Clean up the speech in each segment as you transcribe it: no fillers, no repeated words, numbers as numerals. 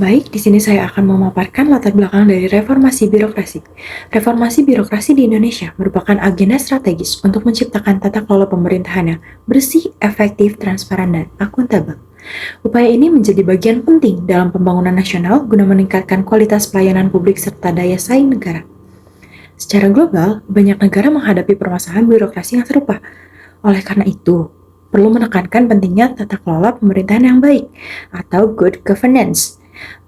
Baik, di sini saya akan memaparkan latar belakang dari reformasi birokrasi. Reformasi birokrasi di Indonesia merupakan agenda strategis untuk menciptakan tata kelola pemerintahan yang bersih, efektif, transparan, dan akuntabel. Upaya ini menjadi bagian penting dalam pembangunan nasional guna meningkatkan kualitas pelayanan publik serta daya saing negara. Secara global, banyak negara menghadapi permasalahan birokrasi yang serupa. Oleh karena itu, perlu menekankan pentingnya tata kelola pemerintahan yang baik atau good governance.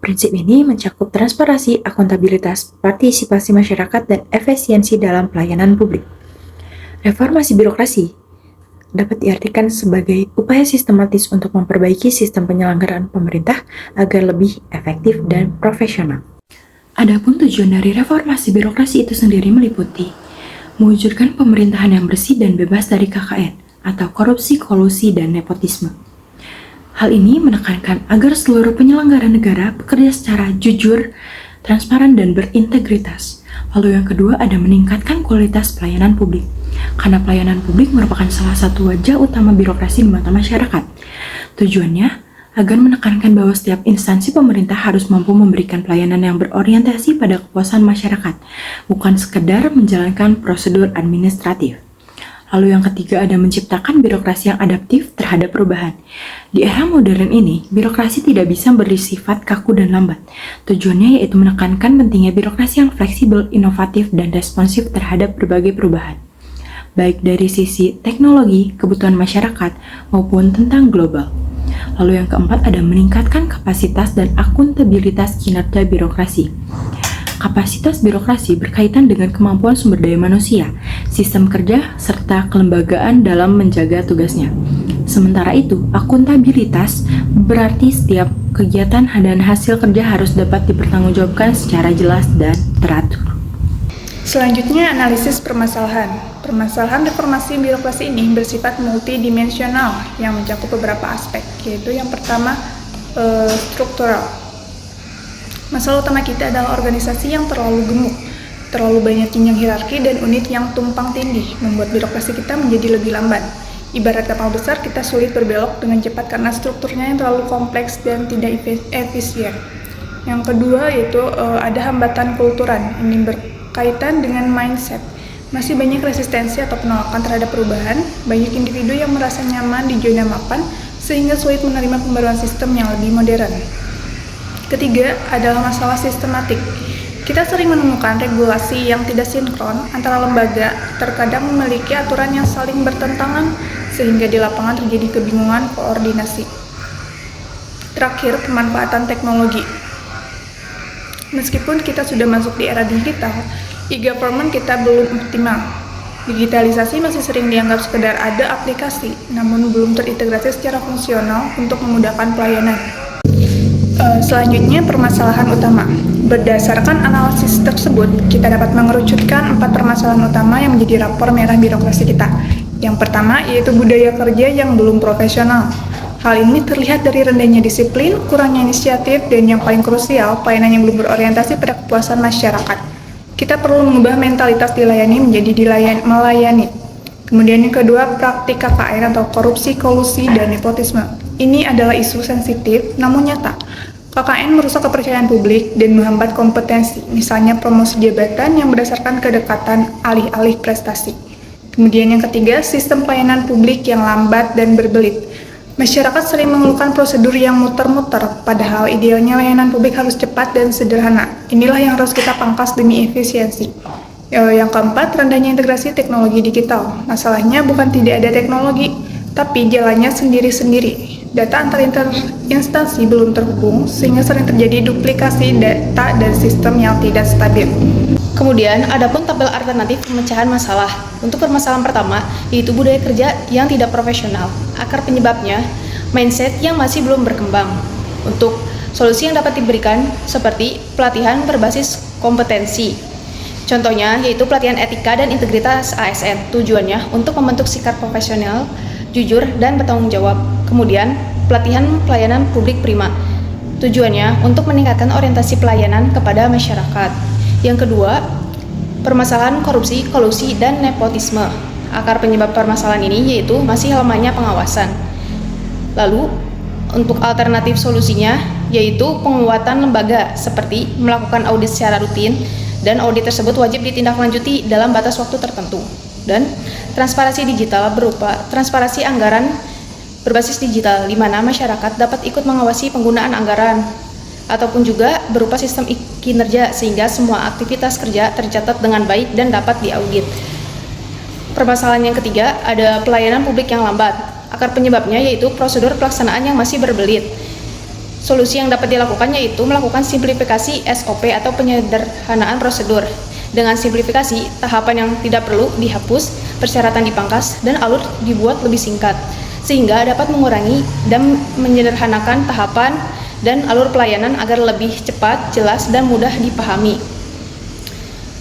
Prinsip ini mencakup transparansi, akuntabilitas, partisipasi masyarakat, dan efisiensi dalam pelayanan publik. Reformasi birokrasi dapat diartikan sebagai upaya sistematis untuk memperbaiki sistem penyelenggaraan pemerintah agar lebih efektif dan profesional. Adapun tujuan dari reformasi birokrasi itu sendiri meliputi mewujudkan pemerintahan yang bersih dan bebas dari KKN atau korupsi, kolusi, dan nepotisme. Hal ini menekankan agar seluruh penyelenggara negara bekerja secara jujur, transparan, dan berintegritas. Lalu yang kedua ada meningkatkan kualitas pelayanan publik. Karena pelayanan publik merupakan salah satu wajah utama birokrasi di mata masyarakat. Tujuannya agar menekankan bahwa setiap instansi pemerintah harus mampu memberikan pelayanan yang berorientasi pada kepuasan masyarakat, bukan sekedar menjalankan prosedur administratif. Lalu yang ketiga ada menciptakan birokrasi yang adaptif terhadap perubahan. Di era modern ini, birokrasi tidak bisa bersifat kaku dan lambat. Tujuannya yaitu menekankan pentingnya birokrasi yang fleksibel, inovatif, dan responsif terhadap berbagai perubahan. Baik dari sisi teknologi, kebutuhan masyarakat, maupun tentang global. Lalu yang keempat ada meningkatkan kapasitas dan akuntabilitas kinerja birokrasi. Kapasitas birokrasi berkaitan dengan kemampuan sumber daya manusia, sistem kerja, serta kelembagaan dalam menjaga tugasnya. Sementara itu, akuntabilitas berarti setiap kegiatan dan hasil kerja harus dapat dipertanggungjawabkan secara jelas dan teratur. Selanjutnya, analisis permasalahan. Permasalahan reformasi birokrasi ini bersifat multidimensional yang mencakup beberapa aspek, yaitu yang pertama, struktural. Masalah utama kita adalah organisasi yang terlalu gemuk, terlalu banyak jenjang hierarki dan unit yang tumpang tindih, membuat birokrasi kita menjadi lebih lamban. Ibarat kapal besar, kita sulit berbelok dengan cepat karena strukturnya yang terlalu kompleks dan tidak efisien. Yang kedua yaitu ada hambatan kulturan, ini berkaitan dengan mindset. Masih banyak resistensi atau penolakan terhadap perubahan, banyak individu yang merasa nyaman di zona mapan sehingga sulit menerima pembaruan sistem yang lebih modern. Ketiga adalah masalah sistematik. Kita sering menemukan regulasi yang tidak sinkron antara lembaga, terkadang memiliki aturan yang saling bertentangan sehingga di lapangan terjadi kebingungan koordinasi. Terakhir, pemanfaatan teknologi. Meskipun kita sudah masuk di era digital, e-government kita belum optimal. Digitalisasi masih sering dianggap sekedar ada aplikasi, namun belum terintegrasi secara fungsional untuk memudahkan pelayanan. Selanjutnya, permasalahan utama. Berdasarkan analisis tersebut, kita dapat mengerucutkan 4 permasalahan utama yang menjadi rapor merah birokrasi kita. Yang pertama yaitu budaya kerja yang belum profesional. Hal ini terlihat dari rendahnya disiplin, kurangnya inisiatif, dan yang paling krusial, pelayanan yang belum berorientasi pada kepuasan masyarakat. Kita perlu mengubah mentalitas dilayani menjadi melayani. Kemudian yang kedua, praktik KKN atau korupsi, kolusi, dan nepotisme. Ini adalah isu sensitif namun nyata. KKN merusak kepercayaan publik dan menghambat kompetensi, misalnya promosi jabatan yang berdasarkan kedekatan alih-alih prestasi. Kemudian yang ketiga, sistem pelayanan publik yang lambat dan berbelit. Masyarakat sering mengeluhkan prosedur yang muter-muter, padahal idealnya layanan publik harus cepat dan sederhana. Inilah yang harus kita pangkas demi efisiensi. Yang keempat, rendahnya integrasi teknologi digital. Masalahnya bukan tidak ada teknologi, tapi jalannya sendiri-sendiri. Data antar instansi belum terhubung, sehingga sering terjadi duplikasi data dan sistem yang tidak stabil. Kemudian, adapun tabel alternatif pemecahan masalah. Untuk permasalahan pertama, yaitu budaya kerja yang tidak profesional. Akar penyebabnya, mindset yang masih belum berkembang. Untuk solusi yang dapat diberikan, seperti pelatihan berbasis kompetensi. Contohnya, yaitu pelatihan etika dan integritas ASN. Tujuannya untuk membentuk sikap profesional, jujur, dan bertanggung jawab. Kemudian, pelatihan pelayanan publik prima. Tujuannya untuk meningkatkan orientasi pelayanan kepada masyarakat. Yang kedua, permasalahan korupsi, kolusi, dan nepotisme. Akar penyebab permasalahan ini yaitu masih lamanya pengawasan. Lalu, Untuk alternatif solusinya, yaitu penguatan lembaga seperti melakukan audit secara rutin dan audit tersebut wajib ditindaklanjuti dalam batas waktu tertentu. Dan transparansi digital berupa transparansi anggaran berbasis digital di mana masyarakat dapat ikut mengawasi penggunaan anggaran ataupun juga berupa sistem kinerja sehingga semua aktivitas kerja tercatat dengan baik dan dapat diaudit. Permasalahan yang ketiga, ada pelayanan publik yang lambat. Akar penyebabnya yaitu prosedur pelaksanaan yang masih berbelit. Solusi yang dapat dilakukan yaitu melakukan simplifikasi SOP atau penyederhanaan prosedur. Dengan simplifikasi, tahapan yang tidak perlu dihapus, persyaratan dipangkas, dan alur dibuat lebih singkat, sehingga dapat mengurangi dan menyederhanakan tahapan dan alur pelayanan agar lebih cepat, jelas, dan mudah dipahami.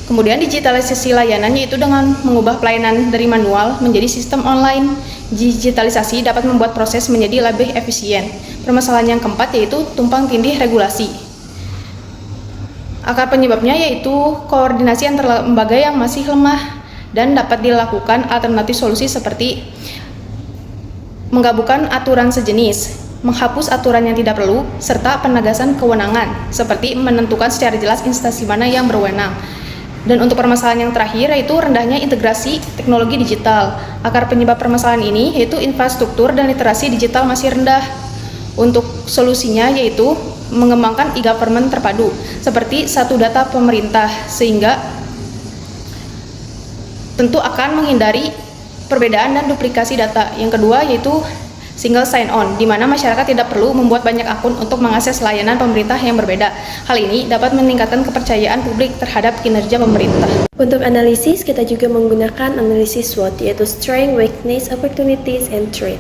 Kemudian digitalisasi layanan yaitu dengan mengubah pelayanan dari manual menjadi sistem online. Digitalisasi dapat membuat proses menjadi lebih efisien. Permasalahan yang keempat yaitu tumpang tindih regulasi. Akar penyebabnya yaitu koordinasi antar lembaga yang masih lemah dan dapat dilakukan alternatif solusi seperti menggabungkan aturan sejenis, menghapus aturan yang tidak perlu, serta penegasan kewenangan seperti menentukan secara jelas instansi mana yang berwenang. Dan untuk permasalahan yang terakhir yaitu rendahnya integrasi teknologi digital. Akar penyebab permasalahan ini yaitu infrastruktur dan literasi digital masih rendah. Untuk solusinya yaitu mengembangkan e-government terpadu seperti satu data pemerintah sehingga tentu akan menghindari perbedaan dan duplikasi data. Yang kedua yaitu single sign-on, di mana masyarakat tidak perlu membuat banyak akun untuk mengakses layanan pemerintah yang berbeda. Hal ini dapat meningkatkan kepercayaan publik terhadap kinerja pemerintah. Untuk analisis, kita juga menggunakan analisis SWOT, yaitu Strength, Weakness, Opportunities, and Threat.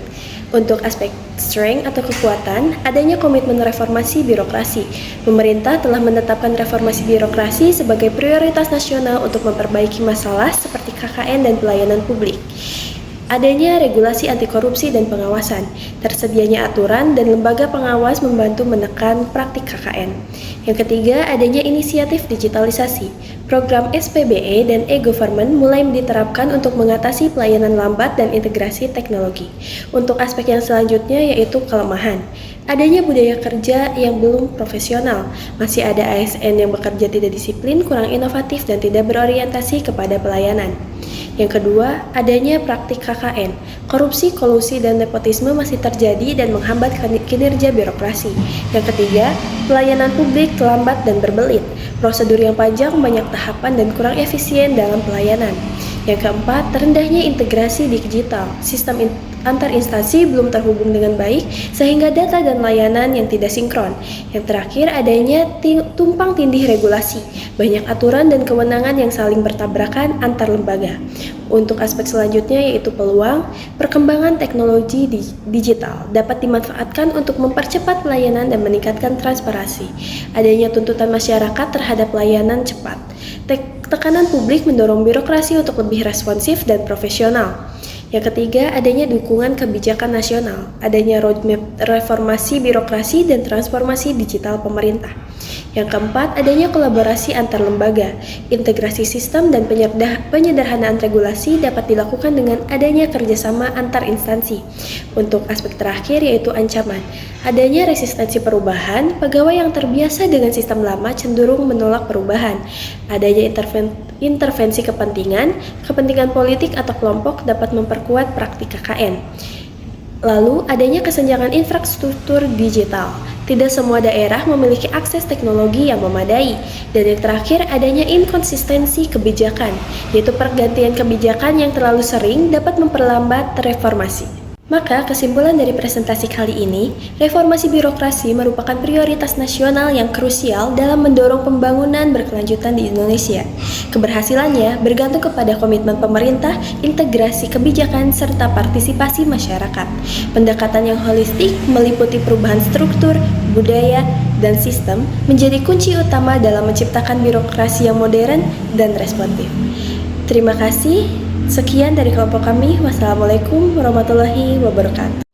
Untuk aspek strength atau kekuatan, adanya komitmen reformasi birokrasi. Pemerintah telah menetapkan reformasi birokrasi sebagai prioritas nasional untuk memperbaiki masalah seperti KKN dan pelayanan publik. Adanya regulasi anti korupsi dan pengawasan, tersedianya aturan dan lembaga pengawas membantu menekan praktik KKN. Yang ketiga, adanya inisiatif digitalisasi. Program SPBE dan e-government mulai diterapkan untuk mengatasi pelayanan lambat dan integrasi teknologi. Untuk aspek yang selanjutnya yaitu kelemahan. Adanya budaya kerja yang belum profesional, masih ada ASN yang bekerja tidak disiplin, kurang inovatif, dan tidak berorientasi kepada pelayanan. Yang kedua, adanya praktik KKN. Korupsi, kolusi, dan nepotisme masih terjadi dan menghambat kinerja birokrasi. Yang ketiga, pelayanan publik lambat dan berbelit. Prosedur yang panjang, banyak tahapan, dan kurang efisien dalam pelayanan. Yang keempat, rendahnya integrasi digital. Sistem antar instansi belum terhubung dengan baik sehingga data dan layanan yang tidak sinkron. Yang terakhir, adanya tumpang tindih regulasi. Banyak aturan dan kewenangan yang saling bertabrakan antar lembaga. Untuk aspek selanjutnya yaitu peluang, perkembangan teknologi digital dapat dimanfaatkan untuk mempercepat pelayanan dan meningkatkan transparansi. Adanya tuntutan masyarakat terhadap layanan cepat. Tekanan publik mendorong birokrasi untuk lebih responsif dan profesional. Yang ketiga, adanya dukungan kebijakan nasional, adanya roadmap reformasi birokrasi dan transformasi digital pemerintah. Yang keempat, adanya kolaborasi antar lembaga, integrasi sistem dan penyederhanaan regulasi dapat dilakukan dengan adanya kerjasama antar instansi. Untuk aspek terakhir yaitu ancaman, adanya resistensi perubahan, pegawai yang terbiasa dengan sistem lama cenderung menolak perubahan. Adanya intervensi kepentingan politik atau kelompok dapat memperkuat praktik KKN. Lalu, adanya kesenjangan infrastruktur digital. Tidak semua daerah memiliki akses teknologi yang memadai. Dan yang terakhir, adanya inkonsistensi kebijakan, yaitu pergantian kebijakan yang terlalu sering dapat memperlambat reformasi. Maka, kesimpulan dari presentasi kali ini, reformasi birokrasi merupakan prioritas nasional yang krusial dalam mendorong pembangunan berkelanjutan di Indonesia. Keberhasilannya bergantung kepada komitmen pemerintah, integrasi kebijakan, serta partisipasi masyarakat. Pendekatan yang holistik meliputi perubahan struktur, budaya, dan sistem menjadi kunci utama dalam menciptakan birokrasi yang modern dan responsif. Terima kasih. Sekian dari kelompok kami. Wassalamualaikum warahmatullahi wabarakatuh.